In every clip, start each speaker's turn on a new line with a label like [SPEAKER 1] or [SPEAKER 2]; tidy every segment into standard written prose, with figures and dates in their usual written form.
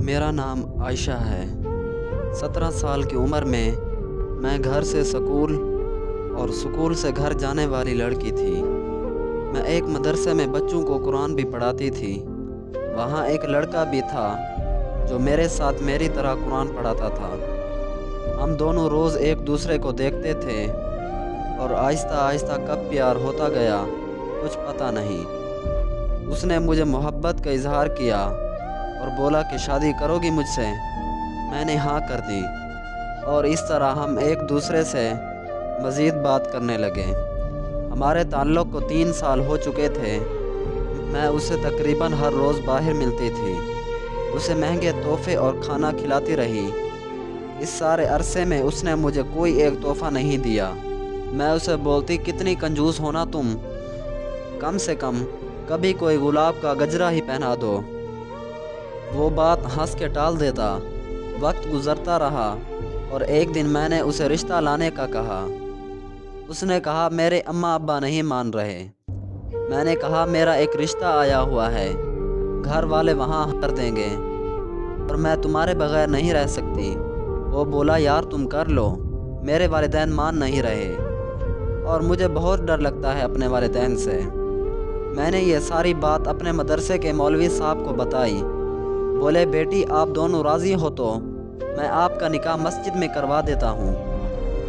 [SPEAKER 1] मेरा नाम आयशा है। 17 साल की उम्र में मैं घर से स्कूल और स्कूल से घर जाने वाली लड़की थी। मैं एक मदरसे में बच्चों को कुरान भी पढ़ाती थी। वहाँ एक लड़का भी था जो मेरे साथ मेरी तरह कुरान पढ़ाता था। हम दोनों रोज़ एक दूसरे को देखते थे और आहिस्ता आहिस्ता कब प्यार होता गया कुछ पता नहीं। उसने मुझे मोहब्बत का इजहार किया और बोला कि शादी करोगी मुझसे। मैंने हाँ कर दी और इस तरह हम एक दूसरे से मज़ीद बात करने लगे। हमारे ताल्लुक़ को 3 साल हो चुके थे। मैं उसे तकरीबन हर रोज़ बाहर मिलती थी, उसे महंगे तोहफे और खाना खिलाती रही। इस सारे अरसे में उसने मुझे कोई एक तोहफ़ा नहीं दिया। मैं उसे बोलती कितनी कंजूस होना तुम, कम से कम कभी कोई गुलाब का गजरा ही पहना दो। वो बात हंस के टाल देता। वक्त गुजरता रहा और एक दिन मैंने उसे रिश्ता लाने का कहा। उसने कहा मेरे अम्मा अब्बा नहीं मान रहे। मैंने कहा मेरा एक रिश्ता आया हुआ है, घर वाले वहाँ कर देंगे और मैं तुम्हारे बगैर नहीं रह सकती। वो बोला यार तुम कर लो, मेरे वालिदैन मान नहीं रहे और मुझे बहुत डर लगता है अपने वालिदैन से। मैंने ये सारी बात अपने मदरसे के मौलवी साहब को बताई। बोले बेटी आप दोनों राज़ी हो तो मैं आपका निकाह मस्जिद में करवा देता हूँ।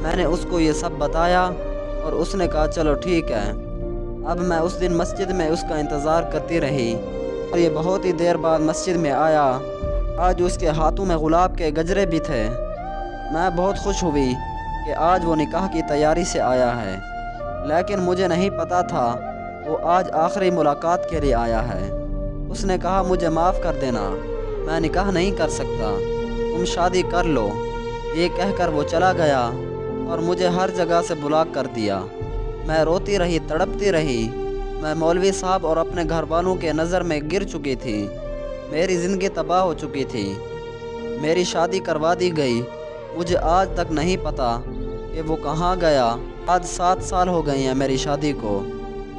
[SPEAKER 1] मैंने उसको ये सब बताया और उसने कहा चलो ठीक है। अब मैं उस दिन मस्जिद में उसका इंतज़ार करती रही और ये बहुत ही देर बाद मस्जिद में आया। आज उसके हाथों में गुलाब के गजरे भी थे। मैं बहुत खुश हुई कि आज वो निकाह की तैयारी से आया है, लेकिन मुझे नहीं पता था वो आज आखिरी मुलाकात के लिए आया है। उसने कहा मुझे माफ़ कर देना, मैं निकाह नहीं कर सकता, तुम शादी कर लो। ये कहकर वो चला गया और मुझे हर जगह से ब्लॉक कर दिया। मैं रोती रही, तड़पती रही। मैं मौलवी साहब और अपने घर वालों के नज़र में गिर चुकी थी। मेरी ज़िंदगी तबाह हो चुकी थी। मेरी शादी करवा दी गई। मुझे आज तक नहीं पता कि वो कहाँ गया। आज 7 साल हो गए हैं मेरी शादी को।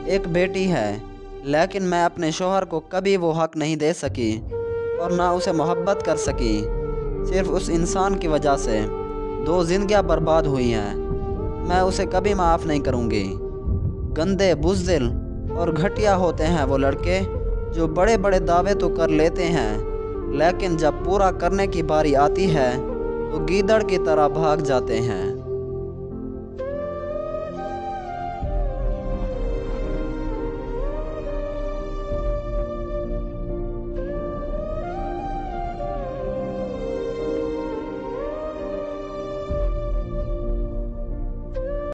[SPEAKER 1] एक बेटी है, लेकिन मैं अपने शौहर को कभी वो हक़ नहीं दे सकी और ना उसे मोहब्बत कर सकी। सिर्फ उस इंसान की वजह से 2 ज़िंदगियाँ बर्बाद हुई हैं। मैं उसे कभी माफ़ नहीं करूँगी। गंदे, बुज़दिल और घटिया होते हैं वो लड़के जो बड़े बड़े दावे तो कर लेते हैं, लेकिन जब पूरा करने की बारी आती है तो गीदड़ की तरह भाग जाते हैं।